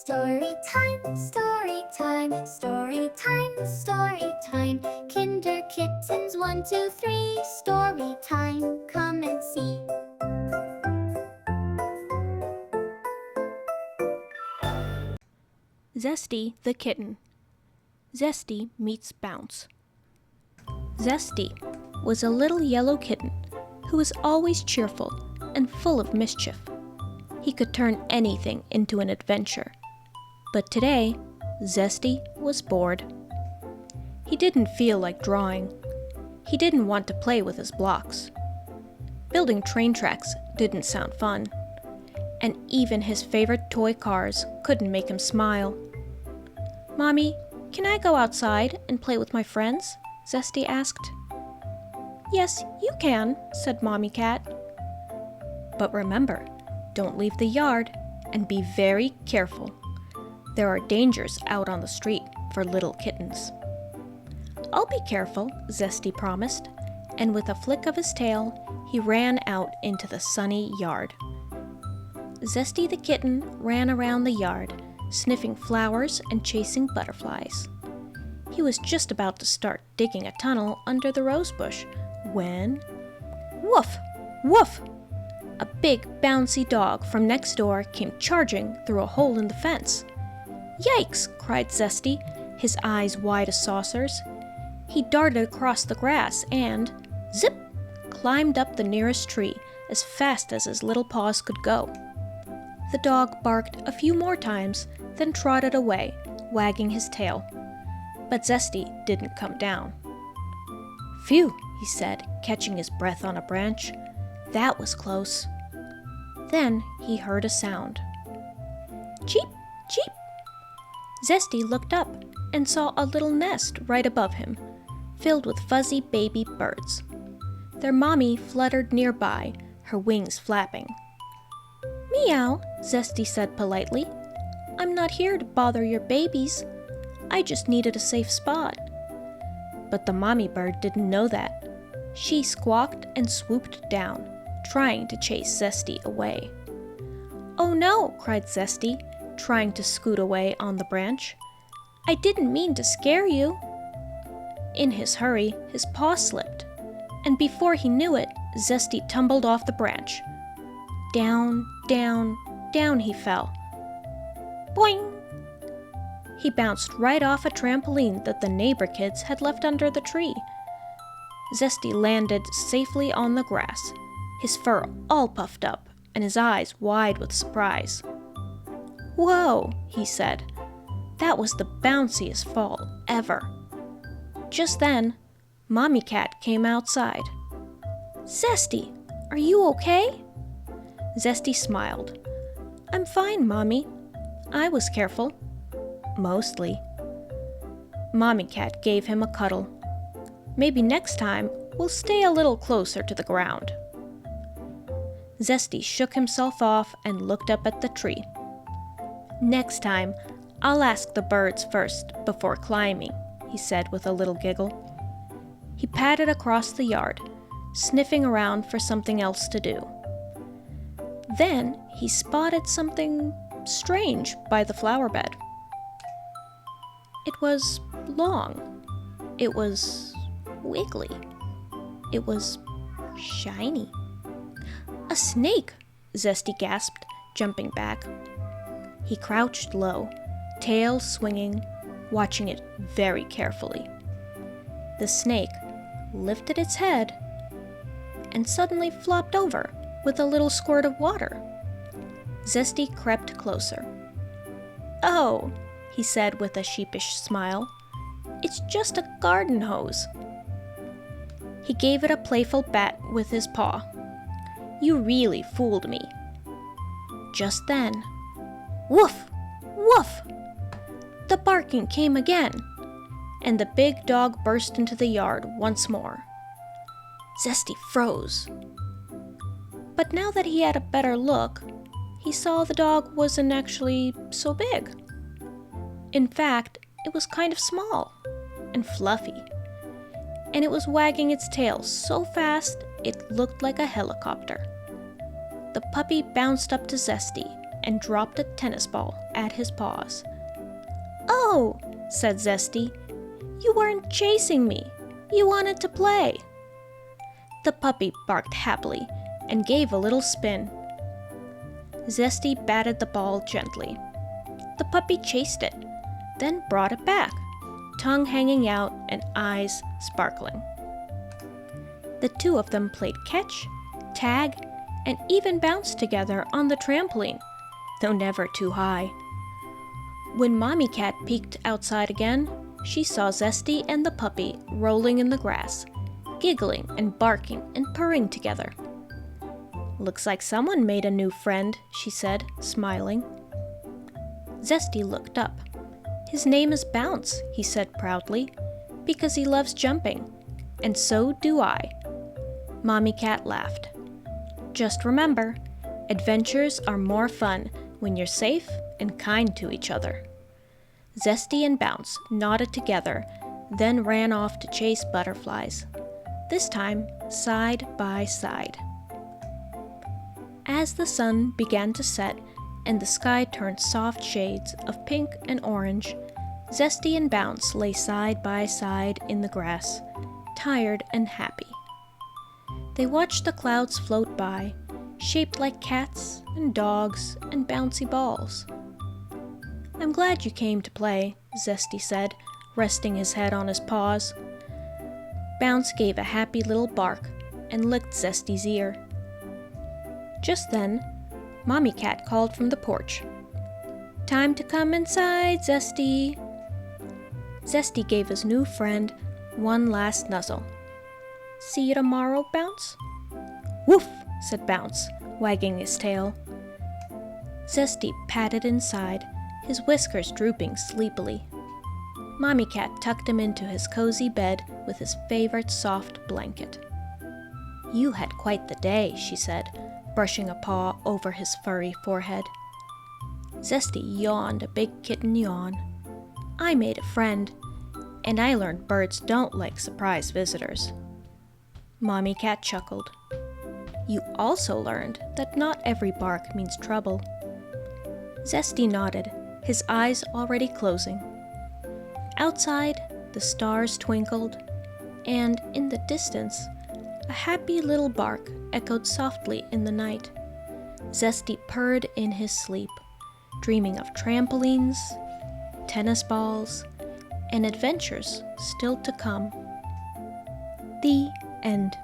Story time, story time, story time, story time. Kinder kittens, 1, 2, 3. Story time, come and see. Zesty the Kitten. Zesty meets Bounce. Zesty was a little yellow kitten who was always cheerful and full of mischief. He could turn anything into an adventure. But today, Zesty was bored. He didn't feel like drawing. He didn't want to play with his blocks. Building train tracks didn't sound fun. And even his favorite toy cars couldn't make him smile. "Mommy, can I go outside and play with my friends?" Zesty asked. "Yes, you can," said Mommy Cat. "But remember, don't leave the yard and be very careful. There are dangers out on the street for little kittens." "I'll be careful," Zesty promised, and with a flick of his tail, he ran out into the sunny yard. Zesty the Kitten ran around the yard, sniffing flowers and chasing butterflies. He was just about to start digging a tunnel under the rose bush when... Woof! Woof! A big, bouncy dog from next door came charging through a hole in the fence. "Yikes!" cried Zesty, his eyes wide as saucers. He darted across the grass and, zip, climbed up the nearest tree as fast as his little paws could go. The dog barked a few more times, then trotted away, wagging his tail. But Zesty didn't come down. "Phew," he said, catching his breath on a branch. "That was close." Then he heard a sound. Cheep, cheep. Zesty looked up and saw a little nest right above him, filled with fuzzy baby birds. Their mommy fluttered nearby, her wings flapping. "Meow," Zesty said politely. "I'm not here to bother your babies. I just needed a safe spot." But the mommy bird didn't know that. She squawked and swooped down, trying to chase Zesty away. "Oh no," cried Zesty, trying to scoot away on the branch. "I didn't mean to scare you." In his hurry, his paw slipped, and before he knew it, Zesty tumbled off the branch. Down, down, down he fell. Boing! He bounced right off a trampoline that the neighbor kids had left under the tree. Zesty landed safely on the grass, his fur all puffed up and his eyes wide with surprise. "Whoa," he said. "That was the bounciest fall ever." Just then, Mommy Cat came outside. "Zesty, are you okay?" Zesty smiled. "I'm fine, Mommy. I was careful. Mostly." Mommy Cat gave him a cuddle. "Maybe next time we'll stay a little closer to the ground." Zesty shook himself off and looked up at the tree. "Next time, I'll ask the birds first before climbing," he said with a little giggle. He padded across the yard, sniffing around for something else to do. Then he spotted something strange by the flower bed. It was long. It was wiggly. It was shiny. "A snake!" Zesty gasped, jumping back. He crouched low, tail swinging, watching it very carefully. The snake lifted its head and suddenly flopped over with a little squirt of water. Zesty crept closer. "Oh," he said with a sheepish smile, "it's just a garden hose." He gave it a playful bat with his paw. "You really fooled me." Just then, woof, woof! The barking came again, and the big dog burst into the yard once more. Zesty froze. But now that he had a better look, he saw the dog wasn't actually so big. In fact, it was kind of small and fluffy, and it was wagging its tail so fast it looked like a helicopter. The puppy bounced up to Zesty, and dropped a tennis ball at his paws. "Oh," said Zesty, "you weren't chasing me. You wanted to play." The puppy barked happily and gave a little spin. Zesty batted the ball gently. The puppy chased it, then brought it back, tongue hanging out and eyes sparkling. The two of them played catch, tag, and even bounced together on the trampoline, though never too high. When Mommy Cat peeked outside again, she saw Zesty and the puppy rolling in the grass, giggling and barking and purring together. "Looks like someone made a new friend," she said, smiling. Zesty looked up. "His name is Bounce," he said proudly, "because he loves jumping, and so do I." Mommy Cat laughed. "Just remember, adventures are more fun when you're safe and kind to each other." Zesty and Bounce nodded together, then ran off to chase butterflies, this time side by side. As the sun began to set and the sky turned soft shades of pink and orange, Zesty and Bounce lay side by side in the grass, tired and happy. They watched the clouds float by, shaped like cats and dogs and bouncy balls. "I'm glad you came to play," Zesty said, resting his head on his paws. Bounce gave a happy little bark and licked Zesty's ear. Just then, Mommy Cat called from the porch. "Time to come inside, Zesty." Zesty gave his new friend one last nuzzle. "See you tomorrow, Bounce?" "Woof," said Bounce, wagging his tail. Zesty patted inside, his whiskers drooping sleepily. Mommy Cat tucked him into his cozy bed with his favorite soft blanket. "You had quite the day," she said, brushing a paw over his furry forehead. Zesty yawned a big kitten yawn. "I made a friend, and I learned birds don't like surprise visitors." Mommy Cat chuckled. "You also learned that not every bark means trouble." Zesty nodded, his eyes already closing. Outside, the stars twinkled, and in the distance, a happy little bark echoed softly in the night. Zesty purred in his sleep, dreaming of trampolines, tennis balls, and adventures still to come. The end.